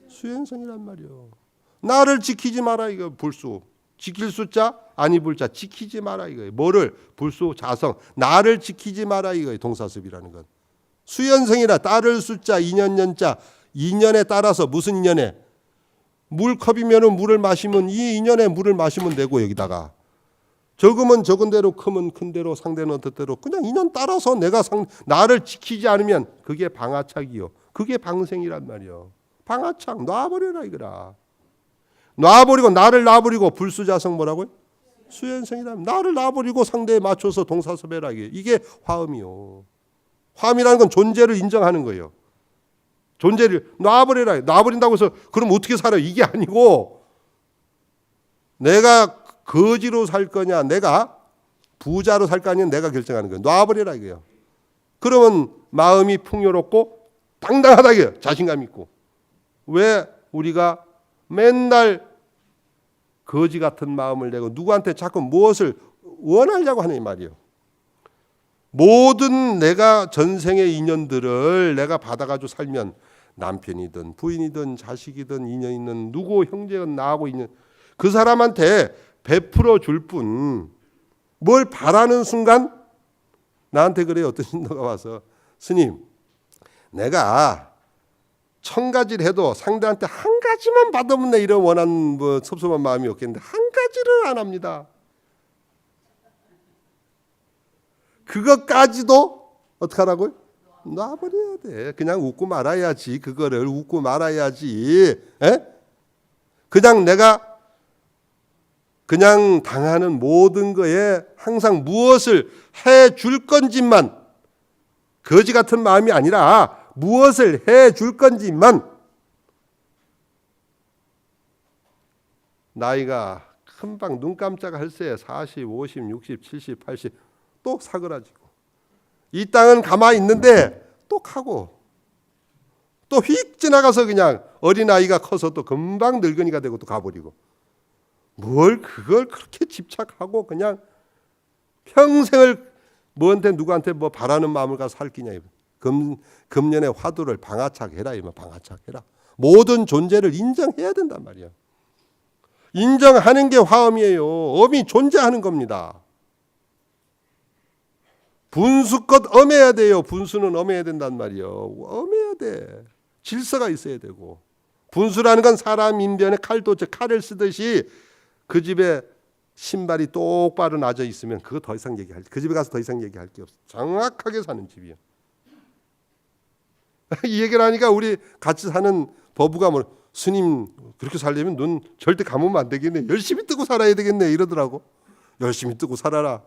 수행성이란 말이에요. 나를 지키지 마라 이거 불수. 지킬 수자 아니 불자 지키지 마라 이거예요. 뭐를 불수 자성 나를 지키지 마라 이거예요. 동사섭이라는 건. 수연성이라 따를 수자 인연연자 인연에 따라서 무슨 인연에 물컵이면 물을 마시면 이 인연에 물을 마시면 되고 여기다가 적으면 적은 대로 크면 큰 대로 상대는 어떤 대로 그냥 인연 따라서 내가 나를 지키지 않으면 그게 방아착이요. 그게 방생이란 말이요. 방아착 놔버려라 이거라. 놔버리고 나를 놔버리고 불수자성 뭐라고요? 수연성이란 나를 놔버리고 상대에 맞춰서 동사섭해라 이게 화엄이요. 화엄이라는 건 존재를 인정하는 거예요. 존재를 놔버려라. 놔버린다고 해서 그럼 어떻게 살아요? 이게 아니고 내가 거지로 살 거냐 내가 부자로 살 거냐 내가 결정하는 거예요. 놔버려라 이거예요. 그러면 마음이 풍요롭고 당당하다 이거예요. 자신감 있고. 왜 우리가 맨날 거지 같은 마음을 내고 누구한테 자꾸 무엇을 원하려고 하는 말이에요. 모든 내가 전생의 인연들을 내가 받아가지고 살면 남편이든 부인이든 자식이든 인연 있는 누구 형제든 나하고 있는 그 사람한테 베풀어 줄 뿐 뭘 바라는 순간 나한테 그래요. 어떤 신도가 와서 스님 내가 1000가지를 해도 상대한테 한 가지만 받으면 내 이런 원한 뭐 섭섭한 마음이 없겠는데 한 가지를 안 합니다. 그것까지도 어떻게 하라고요? 놔버려야 돼. 그냥 웃고 말아야지. 그거를 웃고 말아야지. 에? 그냥 내가 그냥 당하는 모든 거에 항상 무엇을 해줄 건지만 거지 같은 마음이 아니라 무엇을 해줄 건지만 나이가 금방 눈 깜짝할 새에 40, 50, 60, 70, 80 또 사그라지고 이 땅은 가만히 있는데 또 가고 또 휙 지나가서 그냥 어린아이가 커서 또 금방 늙은이가 되고 또 가버리고, 뭘 그걸 그렇게 집착하고 그냥 평생을 뭐한테 누구한테 뭐 바라는 마음을 가서 살 끼냐. 금년의 화두를 방아착해라. 방아착해라. 모든 존재를 인정해야 된단 말이야. 인정하는 게 화엄이에요. 엄이 존재하는 겁니다. 분수껏 엄해야 돼요. 분수는 엄해야 된단 말이에요. 엄해야 돼. 질서가 있어야 되고. 분수라는 건 사람 인변에 칼을 쓰듯이 그 집에 신발이 똑바로 낮아 있으면 그거 더 이상 그 집에 가서 더 이상 얘기할 게 없어. 정확하게 사는 집이야. 이 얘기를 하니까 우리 같이 사는 버부가 스님 그렇게 살려면 눈 절대 감으면 안 되겠네. 열심히 뜨고 살아야 되겠네 이러더라고. 열심히 뜨고 살아라.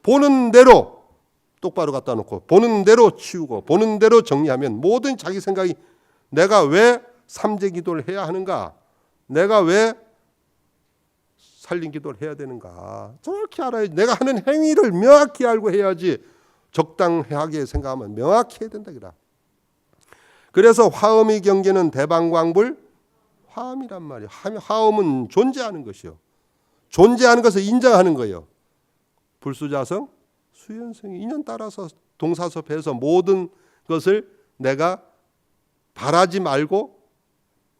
보는 대로 똑바로 갖다 놓고 보는 대로 치우고 보는 대로 정리하면 모든 자기 생각이 내가 왜 삼재 기도를 해야 하는가? 내가 왜 살림 기도를 해야 되는가? 정확히 알아야 내가 하는 행위를 명확히 알고 해야지. 적당하게 생각하면 명확히 해야 된다. 그래서 화엄의 경계는 대방광불 화엄이란 말이에요. 화엄은 존재하는 것이요. 존재하는 것을 인정하는 거예요. 불수자성, 수연성이 인연 따라서 동사섭해서 모든 것을 내가 바라지 말고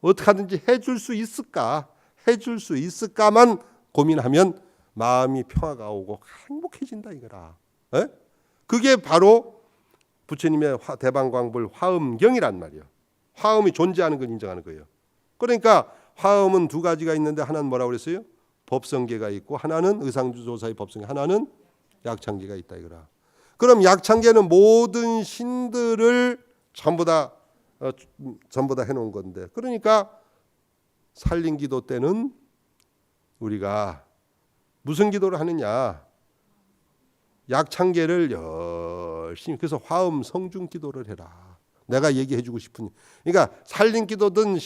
어떻게 하든지 해줄 수 있을까? 해줄 수 있을까만 고민하면 마음이 평화가 오고 행복해진다 이거라. 에? 그게 바로 부처님의 대방광불 화엄경이란 말이에요. 화엄이 존재하는 걸 인정하는 거예요. 그러니까 화엄은 두 가지가 있는데 하나는 뭐라고 그랬어요? 법성계가 있고 하나는 의상주조사의 법성계, 하나는 약창계가 있다 이거라. 그럼 약창계는 모든 신들을 전부 다 해놓은 건데, 그러니까 살림기도 때는 우리가 무슨 기도를 하느냐? 약창계를 열심히, 그래서 화엄 성중 기도를 해라. 내가 얘기해주고 싶은, 그러니까 살림기도든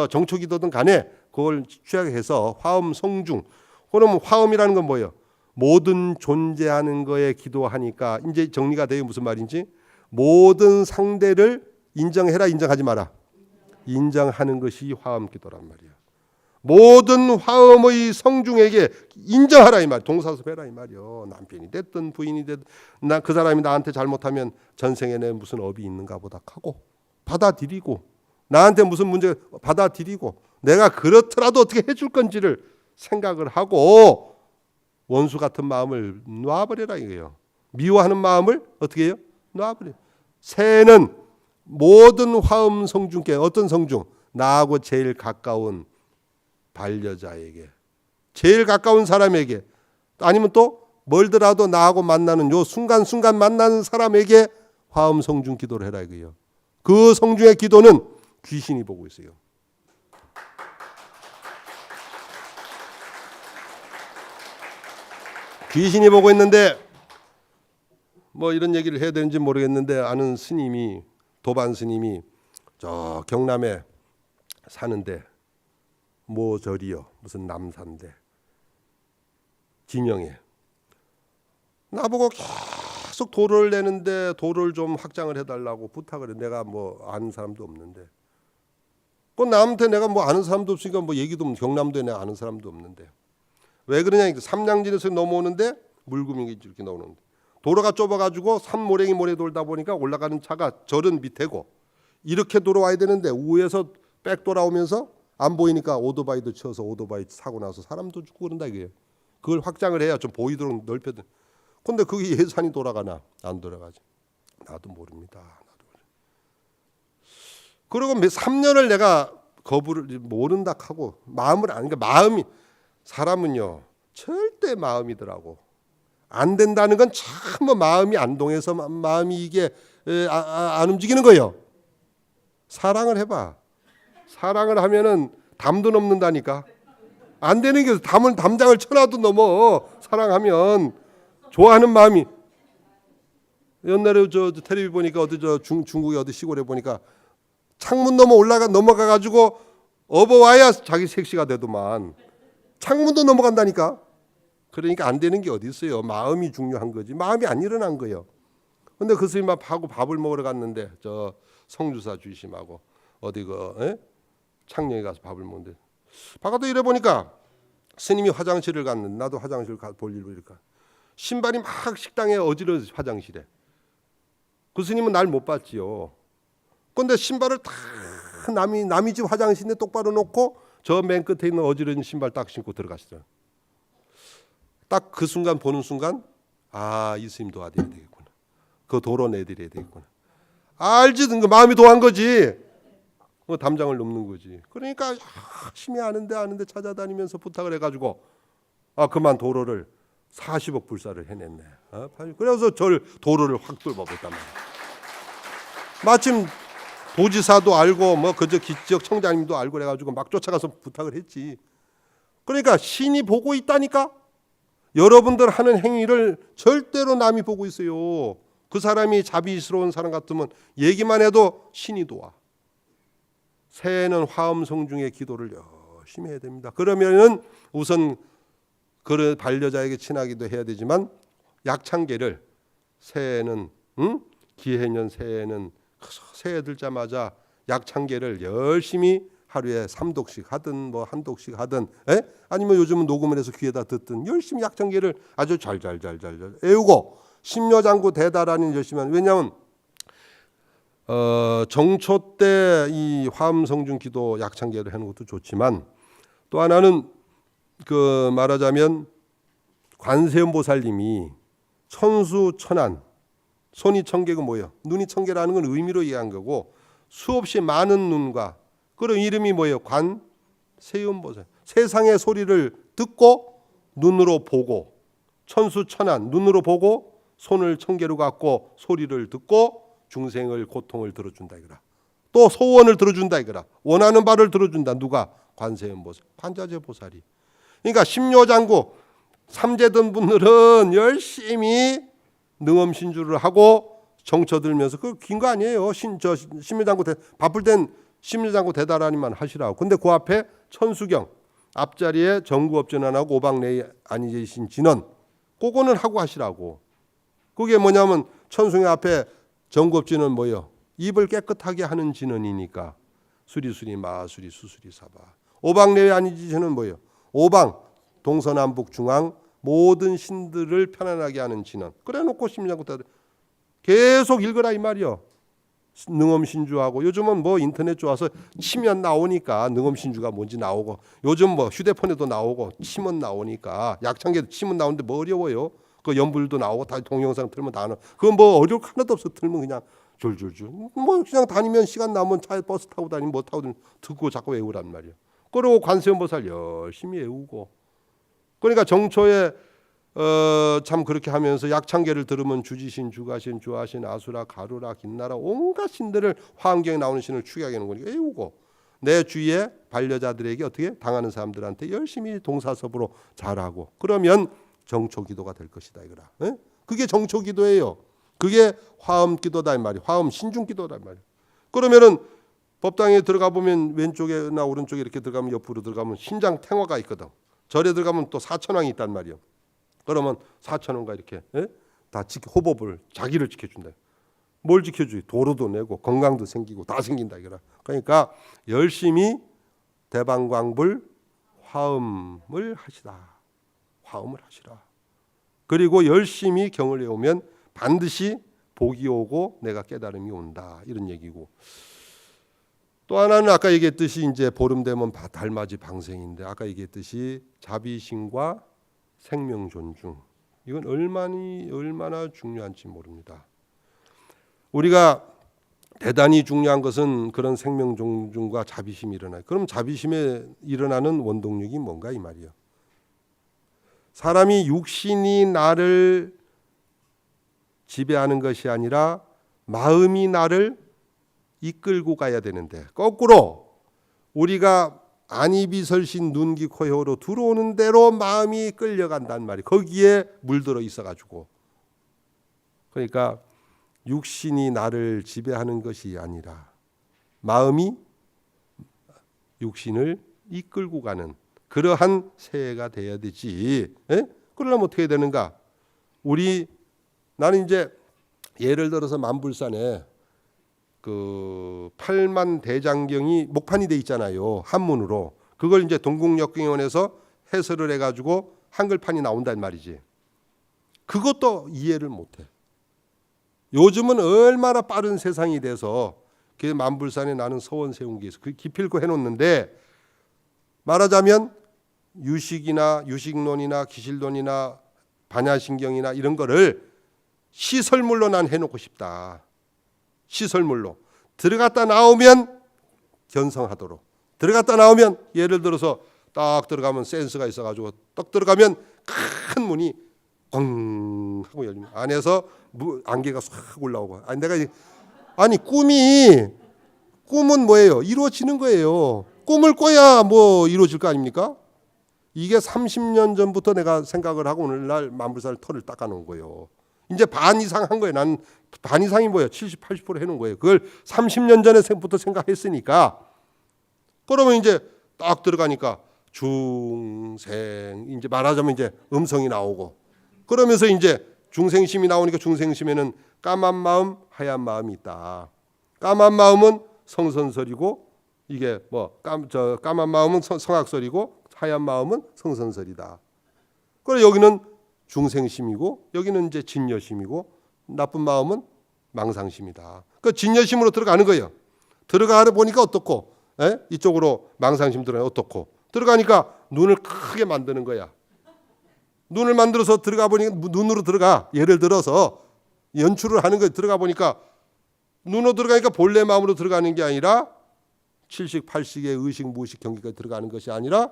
정초기도든 간에 그걸 취약해서 화엄 성중. 그러면 화엄이라는 건 뭐예요? 모든 존재하는 거에 기도하니까 이제 정리가 돼요. 무슨 말인지? 모든 상대를 인정해라, 인정하지 마라. 인정하는 것이 화엄 기도란 말이야. 모든 화엄의 성중에게 인정하라 이 말, 동사섭해라 이 말이요. 남편이 됐든 부인이 됐든 그 사람이 나한테 잘못하면 전생에 내 무슨 업이 있는가 보다 하고 받아들이고, 나한테 무슨 문제 받아들이고, 내가 그렇더라도 어떻게 해줄 건지를 생각을 하고 원수 같은 마음을 놔버려라 이거예요. 미워하는 마음을 어떻게 해요? 놔버려. 새는 모든 화엄 성중께, 어떤 성중? 나하고 제일 가까운 반려자에게, 제일 가까운 사람에게, 아니면 또 멀더라도 나하고 만나는 요 순간순간 만나는 사람에게 화엄 성중 기도를 해라 이거예요. 그 성중의 기도는 귀신이 보고 있어요. 귀신이 보고 있는데 뭐 이런 얘기를 해야 되는지 모르겠는데, 아는 스님이, 도반 스님이 저 경남에 사는데 모절이요, 무슨 남산데 진영에 나보고 계속 도를 내는데 도를 좀 확장을 해달라고 부탁을 해. 내가 뭐 아는 사람도 없는데, 그 나한테 내가 뭐 아는 사람도 없으니까 뭐 얘기도 없는, 경남도에 내가 아는 사람도 없는데 왜 그러냐? 삼량진에서 넘어오는데 물구멍이 이렇게 나오는데 도로가 좁아가지고 산모랭이 모래 돌다 보니까 올라가는 차가 절은 밑에고 이렇게 돌아와야 되는데 우에서 백 돌아오면서 안 보이니까 오토바이도 쳐서 오토바이 사고 나서 사람도 죽고 그런다 이게요. 그걸 확장을 해야 좀 보이도록 넓혀든. 근데 그게 예산이 돌아가나? 안 돌아가지. 나도 모릅니다. 그리고 3년을 내가 거부를 모른다 하고 마음을 안, 그러니까 마음이, 사람은요 절대 마음이더라고. 안 된다는 건 참 마음이 안 동해서 마음이 이게 안 움직이는 거예요. 사랑을 해봐. 사랑을 하면은 담도 넘는다니까. 안 되는 게 담장을 쳐놔도 넘어. 사랑하면 좋아하는 마음이. 옛날에 저 텔레비 보니까 어디 중국의 어디 시골에 보니까 창문 넘어가 가지고 업어와야 자기 색시가 되더만. 창문도 넘어간다니까. 그러니까 안 되는 게 어디 있어요. 마음이 중요한 거지. 마음이 안 일어난 거예요. 근데 그 스님하고 밥을 먹으러 갔는데 저 성주사 주심하고 어디 창녕에 가서 밥을 먹는데 바깥에 이래 보니까 스님이 화장실을 갔는데 나도 화장실 볼 일로 이럴까 신발이 막 식당에 어지러워 화장실에 그 스님은 날 못 봤지요. 그런데 신발을 다 남이 집 화장실에 똑바로 놓고 저 맨 끝에 있는 어지러운 신발 딱 신고 들어갔어요. 딱 그 순간 보는 순간 이 스님 도와드려야 되겠구나. 그 도로 내드려야 되겠구나. 알지든 그 마음이 도한 거지. 담장을 넘는 거지. 그러니까 열심히 아는데 찾아다니면서 부탁을 해가지고 그만 도로를 40억 불사를 해냈네. 그래서 절 도로를 확 뚫어버렸단 말이야. 마침 도지사도 알고 그저 지역 청장님도 알고 그래가지고 막 쫓아가서 부탁을 했지. 그러니까 신이 보고 있다니까. 여러분들 하는 행위를 절대로 남이 보고 있어요. 그 사람이 자비스러운 사람 같으면 얘기만 해도 신이 도와. 새해는 화엄성중의 기도를 열심히 해야 됩니다. 그러면은 우선 그 반려자에게 친하기도 해야 되지만 약창계를 새해는 기해년 새해는 새해 들자마자 약창계를 열심히 하루에 3독씩 하든 한독씩 하든 아니면 요즘은 녹음을 해서 귀에다 듣든 열심히 약창계를 아주 잘 애우고 심려장구 대다라는 열심히 하는 왜냐하면 정초 때 이 화엄성중 기도 약창계를 하는 것도 좋지만 또 하나는 말하자면 관세음보살님이 천수천안 손이 천개가 뭐예요? 눈이 천개라는 건 의미로 이해한 거고 수없이 많은 눈과 그런 이름이 뭐예요? 관세음보살. 세상의 소리를 듣고 눈으로 보고 천수천안 눈으로 보고 손을 천개로 갖고 소리를 듣고 중생을 고통을 들어준다 이거라. 또 소원을 들어준다 이거라. 원하는 바를 들어준다. 누가? 관세음보살. 판자재보살이. 그러니까 심려장구 삼재던 분들은 열심히 능엄신주를 하고 정처 들면서 그 긴 거 아니에요. 심려장구 바쁠 땐 심려장구 대다라니만 하시라고. 근데 그 앞에 천수경 앞자리에 정구업전환하고 오박내에 아니계신 진원 그거는 하고 하시라고. 그게 뭐냐면 천수경 앞에 정구업진은 뭐예요? 입을 깨끗하게 하는 진원이니까 수리수리 마수리 수수리 사바. 오박내에 아니지는 뭐예요? 오방 동서남북 중앙 모든 신들을 편안하게 하는 진원. 그래놓고 심리장구 계속 읽으라 이 말이요. 능엄신주하고 요즘은 인터넷 좋아서 치면 나오니까 능엄신주가 뭔지 나오고 요즘 휴대폰에도 나오고 치면 나오니까 약창계도 치면 나오는데 어려워요. 그 연불도 나오고 다 동영상 틀면 다 나와. 그건 어려울 거 하나도 없어. 틀면 그냥 줄줄줄. 그냥 다니면 시간 나면 차에 버스 타고 다니면 타고 듣고 자꾸 외우란 말이야. 그리고 관세음보살 열심히 외우고. 그러니까 정초에 참 그렇게 하면서 약창계를 들으면 주지신, 주가신, 주하신, 아수라, 가루라, 긴나라 온갖 신들을 화엄경에 나오는 신을 추기하게 하는 거니까 외우고 내 주위에 반려자들에게 어떻게 당하는 사람들한테 열심히 동사섭으로 잘하고 그러면 정초기도가 될 것이다 이거라. 그게 정초기도예요. 그게 화엄기도다 이 말이야. 화엄신중기도다 이 말이야. 그러면은 법당에 들어가 보면 왼쪽에나 오른쪽에 이렇게 들어가면 옆으로 들어가면 신장탱화가 있거든. 절에 들어가면 또 사천왕이 있단 말이야. 그러면 사천왕과 이렇게 다 호법을 자기를 지켜준다. 뭘 지켜주지? 도로도 내고 건강도 생기고 다 생긴다 이거라. 그러니까 열심히 대방광불 화엄을 하시라. 화엄을 하시라. 그리고 열심히 경을 외우면 반드시 복이 오고 내가 깨달음이 온다 이런 얘기고. 또 하나는 아까 얘기했듯이 이제 보름 되면 달맞이 방생인데 아까 얘기했듯이 자비심과 생명 존중 이건 얼마나 중요한지 모릅니다. 우리가 대단히 중요한 것은 그런 생명 존중과 자비심이 일어나요. 그럼 자비심에 일어나는 원동력이 뭔가 이 말이에요. 사람이 육신이 나를 지배하는 것이 아니라 마음이 나를 이끌고 가야 되는데 거꾸로 우리가 안이비설신 눈기 코혀로 들어오는 대로 마음이 끌려간단 말이에요. 거기에 물들어 있어가지고. 그러니까 육신이 나를 지배하는 것이 아니라 마음이 육신을 이끌고 가는 그러한 새해가 돼야 되지. 그러려면 어떻게 되는가? 나는 이제 예를 들어서 만불산에 그 8만 대장경이 목판이 돼 있잖아요. 한문으로. 그걸 이제 동국역경원에서 해설을 해가지고 한글판이 나온단 말이지. 그것도 이해를 못해. 요즘은 얼마나 빠른 세상이 돼서 그 만불산에 나는 서원 세운 게 있어. 그 기필코 해놓는데 말하자면 유식이나 유식론이나 기실론이나 반야신경이나 이런 거를 시설물로 난 해놓고 싶다. 시설물로 들어갔다 나오면 견성하도록. 들어갔다 나오면 예를 들어서 딱 들어가면 센스가 있어가지고 딱 들어가면 큰 문이 꽝 하고 열립니다. 안에서 안개가 싹 올라오고. 아니 꿈은 뭐예요? 이루어지는 거예요. 꿈을 꿔야 뭐 이루어질 거 아닙니까? 이게 30년 전부터 내가 생각을 하고 오늘날 만불살 털을 닦아놓은 거예요. 이제 반 이상 한 거예요. 난 반 이상이 뭐예요? 70, 80% 해놓은 거예요. 그걸 30년 전에부터 생각했으니까. 그러면 이제 딱 들어가니까 중생 이제 말하자면 이제 음성이 나오고 그러면서 이제 중생심이 나오니까 중생심에는 까만 마음, 하얀 마음이 있다. 까만 마음은 성선설이고 이게 뭐 까만 마음은 성악설이고 하얀 마음은 성선설이다. 그래 여기는 중생심이고 여기는 이제 진여심이고 나쁜 마음은 망상심이다. 그 진여심으로 들어가는 거예요. 들어가 보니까 어떻고, 이쪽으로 망상심 들어가면 어떻고, 들어가니까 눈을 크게 만드는 거야. 눈을 만들어서 들어가 보니까 눈으로 들어가. 예를 들어서 연출을 하는 거예요. 들어가 보니까 눈으로 들어가니까 본래 마음으로 들어가는 게 아니라 7식, 8식의 의식, 무의식 경기까지 들어가는 것이 아니라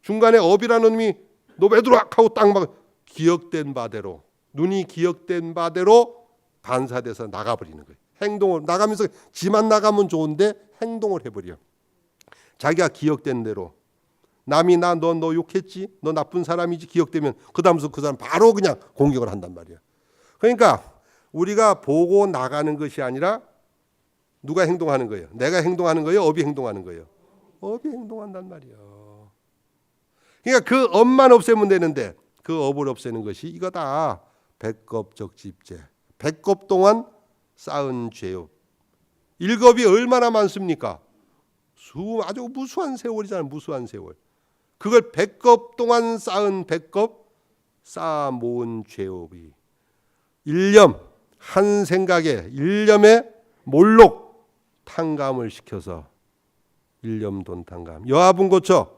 중간에 업이라는 놈이 너 왜 들어와? 하고 딱 막 기억된 바대로 눈이 기억된 바대로 반사돼서 나가버리는 거예요. 행동을 나가면서 지만 나가면 좋은데 행동을 해버려. 자기가 기억된 대로 남이 너 욕했지? 너 나쁜 사람이지? 기억되면 그 다음부터 그 사람 바로 그냥 공격을 한단 말이야. 그러니까 우리가 보고 나가는 것이 아니라 누가 행동하는 거예요? 내가 행동하는 거예요? 업이 행동하는 거예요? 업이 행동한단 말이에요. 그러니까 그 업만 없애면 되는데 그 업을 없애는 것이 이거다. 백겁적집제. 백겁 동안 쌓은 죄업. 일겁이 얼마나 많습니까? 아주 무수한 세월이잖아요. 무수한 세월. 그걸 백겁 동안 쌓은 백겁 쌓아 모은 죄업이 일념 한 생각에 일념에 몰록 탕감을 시켜서 일념돈 탕감. 여하분고처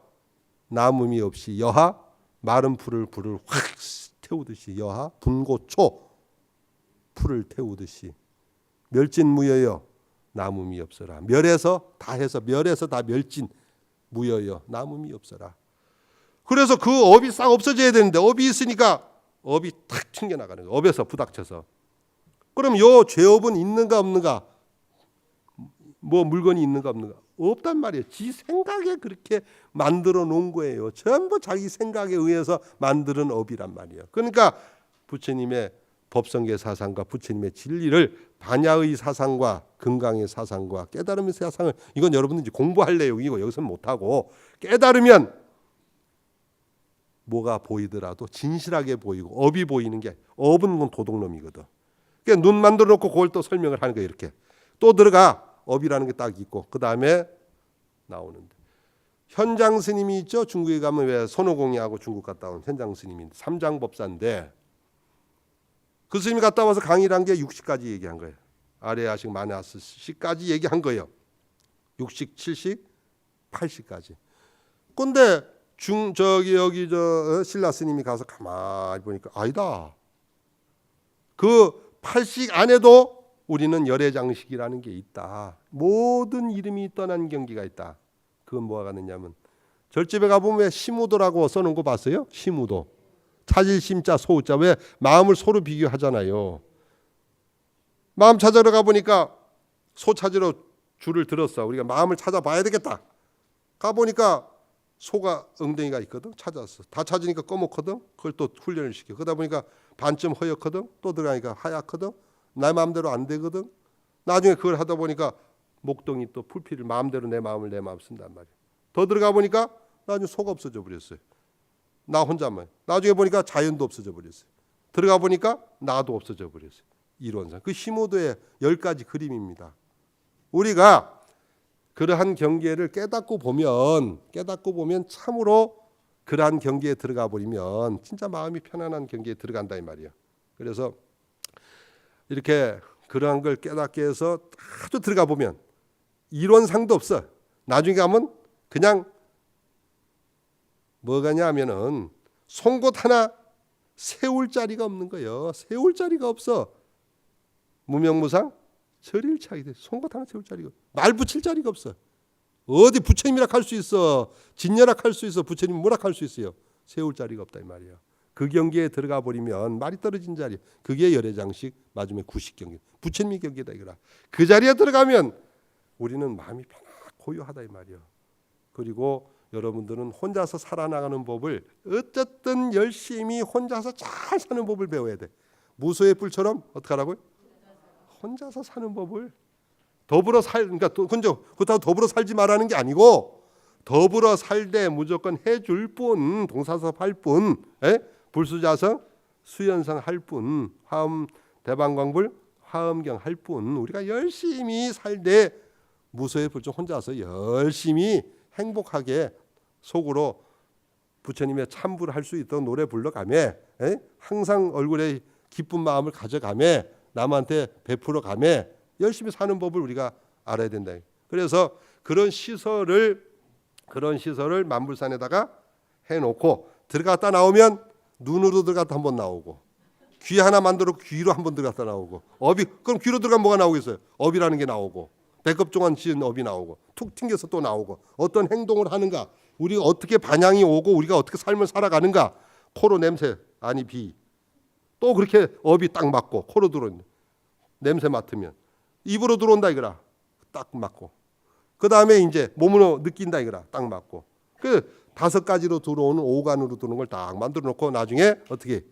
남음이 없이 여하 마른 불을 확 태우듯이 여하 분고초 풀을 태우듯이 멸진무여여 남음이 없어라. 멸해서 다 해서 멸해서 다 멸진 무여여 남음이 없어라. 그래서 그 업이 싹 없어져야 되는데 업이 있으니까 업이 탁 튕겨나가는 거예요. 업에서 부닥쳐서. 그럼 요 죄업은 있는가 없는가? 뭐 물건이 있는가 없는가? 없단 말이에요. 지 생각에 그렇게 만들어 놓은 거예요. 전부 자기 생각에 의해서 만드는 업이란 말이에요. 그러니까 부처님의 법성계 사상과 부처님의 진리를 반야의 사상과 금강의 사상과 깨달음의 사상을 이건 여러분들 이제 공부할 내용이고 여기서는 못하고 깨달으면 뭐가 보이더라도 진실하게 보이고 업이 보이는 게 업은 건 도둑놈이거든. 그러니까 눈 만들어 놓고 그걸 또 설명을 하는 거예요. 이렇게 또 들어가 업이라는 게 딱 있고 그 다음에 나오는데 현장 스님이 있죠. 중국에 가면 왜 손오공이하고 중국 갔다 온 현장 스님인데 삼장법사인데 그 스님이 갔다 와서 강의를 한 게 60까지 얘기한 거예요. 아레아식 마네아스식까지 얘기한 거예요. 60, 70, 80까지. 근데 여기 신라 스님이 가서 가만히 보니까 아니다. 그 80 안에도 우리는 열애장식이라는 게 있다. 모든 이름이 떠난 경기가 있다. 그건 뭐가 같느냐면 절집에 가보면 왜 시무도라고 써놓은 거 봤어요? 시무도. 찾을 심자 소자. 왜 마음을 소로 비교하잖아요. 마음 찾으러 가보니까 소 찾으러 줄을 들었어. 우리가 마음을 찾아봐야 되겠다. 가보니까 소가 엉덩이가 있거든. 찾았어. 다 찾으니까 꺼먹거든. 그걸 또 훈련을 시켜. 그러다 보니까 반쯤 허옇거든. 또 들어가니까 하얗거든. 내 마음대로 안 되거든. 나중에 그걸 하다 보니까 목동이 또 풀피를 마음대로 내 마음을 내 마음 쓴단 말이야. 더 들어가 보니까 나중에 소가 없어져 버렸어요. 나 혼자만. 나중에 보니까 자연도 없어져 버렸어요. 들어가 보니까 나도 없어져 버렸어요. 이론상. 그 시모도의 10가지 그림입니다. 우리가 그러한 경계를 깨닫고 보면 참으로 그러한 경계에 들어가 버리면 진짜 마음이 편안한 경계에 들어간다 이 말이에요. 그래서 이렇게 그러한 걸 깨닫게 해서 아주 들어가 보면 이론상도 없어. 나중에 가면 그냥 뭐가냐 하면은 송곳 하나 세울 자리가 없는 거예요. 세울 자리가 없어. 무명무상 절일차게 돼. 송곳 하나 세울 자리가 없어. 말 붙일 자리가 없어. 어디 부처님이라 할 수 있어. 진여라 할 수 있어. 부처님 뭐라 할 수 있어요. 세울 자리가 없다 이 말이에요. 그 경계에 들어가 버리면 말이 떨어진 자리. 그게 열애장식 마지막에 구식경계. 부처님의 경계다 이거라. 그 자리에 들어가면 우리는 마음이 편하고 고요하다 이 말이에요. 그리고 여러분들은 혼자서 살아나가는 법을 어쨌든 열심히 혼자서 잘 사는 법을 배워야 돼. 무소의 뿔처럼 어떻게 하라고요? 혼자서 사는 법을 더불어 그러니까 그렇다고 더불어 살지 말라는 게 아니고 더불어 살되 무조건 해줄 뿐, 동사섭 할 뿐, 불수자성 수연성 할 뿐, 화음 대방광불 화엄경 할 뿐, 우리가 열심히 살되 무소의 불좀 혼자서 열심히 행복하게 속으로 부처님의 참부를 할 수 있도록 노래 불러가며 항상 얼굴에 기쁜 마음을 가져가며 남한테 베풀어 가며 열심히 사는 법을 우리가 알아야 된다. 그래서 그런 시설을 만불산에다가 해놓고 들어갔다 나오면 눈으로 들어갔다 한번 나오고 귀 하나 만들어 귀로 한번 들어갔다 나오고 그럼 귀로 들어가면 뭐가 나오겠어요? 업이라는 게 나오고 백업종한 지은 업이 나오고 툭 튕겨서 또 나오고 어떤 행동을 하는가 우리가 어떻게 반향이 오고 우리가 어떻게 삶을 살아가는가 코로 냄새 아니 비 또 그렇게 업이 딱 맞고 코로 들어오는 냄새 맡으면 입으로 들어온다 이거라 딱 맞고 그 다음에 이제 몸으로 느낀다 이거라 딱 맞고 그 5가지로 들어오는 오간으로 들어오는 걸 딱 만들어 놓고 나중에 어떻게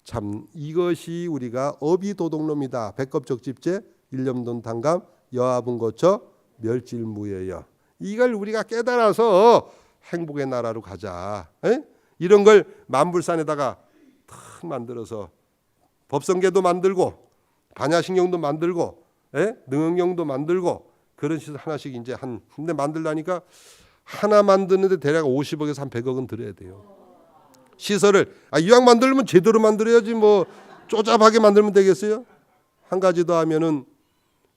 참 이것이 우리가 업이도덕론이다. 백겁적집제 일념돈 당감 여하분 거처 멸질무예여. 이걸 우리가 깨달아서 행복의 나라로 가자. 이런 걸 만불산에다가 탁 만들어서 법성계도 만들고 반야신경도 만들고 능응경도 만들고 그런 시설 하나씩 이제 근데 만들라니까 하나 만드는데 대략 50억에서 한 100억은 들어야 돼요. 시설을 이왕 만들면 제대로 만들어야지 뭐 쪼잡하게 만들면 되겠어요? 한 가지 더 하면은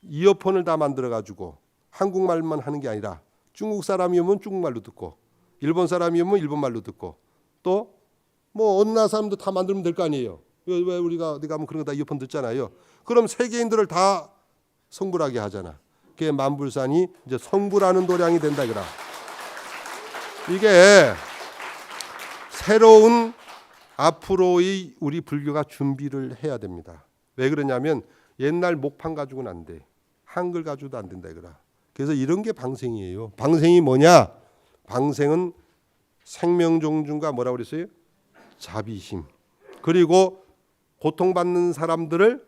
이어폰을 다 만들어 가지고 한국말만 하는 게 아니라 중국 사람이면 중국말로 듣고 일본 사람이면 일본말로 듣고 또 뭐 어느 나라 사람도 다 만들면 될 거 아니에요. 왜 우리가 어디 가면 그런 거 다 이어폰 듣잖아요. 그럼 세계인들을 다 성불하게 하잖아. 그게 만불산이 이제 성불하는 도량이 된다 이거라. 이게 새로운 앞으로의 우리 불교가 준비를 해야 됩니다. 왜 그러냐면 옛날 목판 가지고는 안 돼. 한글 가지고도 안 된다 이거라. 그래서 이런 게 방생이에요. 방생이 뭐냐? 방생은 생명종중과 뭐라고 그랬어요? 자비심. 그리고 고통받는 사람들을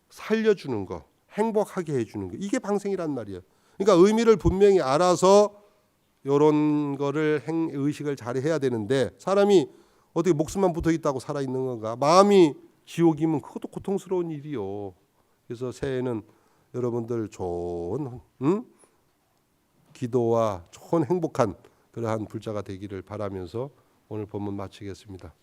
살려주는 거, 행복하게 해주는 거. 이게 방생이란 말이에요. 그러니까 의미를 분명히 알아서 이런 거를 의식을 잘 해야 되는데 사람이 어떻게 목숨만 붙어 있다고 살아 있는 건가? 마음이 지옥이면 그것도 고통스러운 일이요. 그래서 새해에는 여러분들 좋은 기도와 좋은 행복한 그러한 불자가 되기를 바라면서 오늘 본문 마치겠습니다.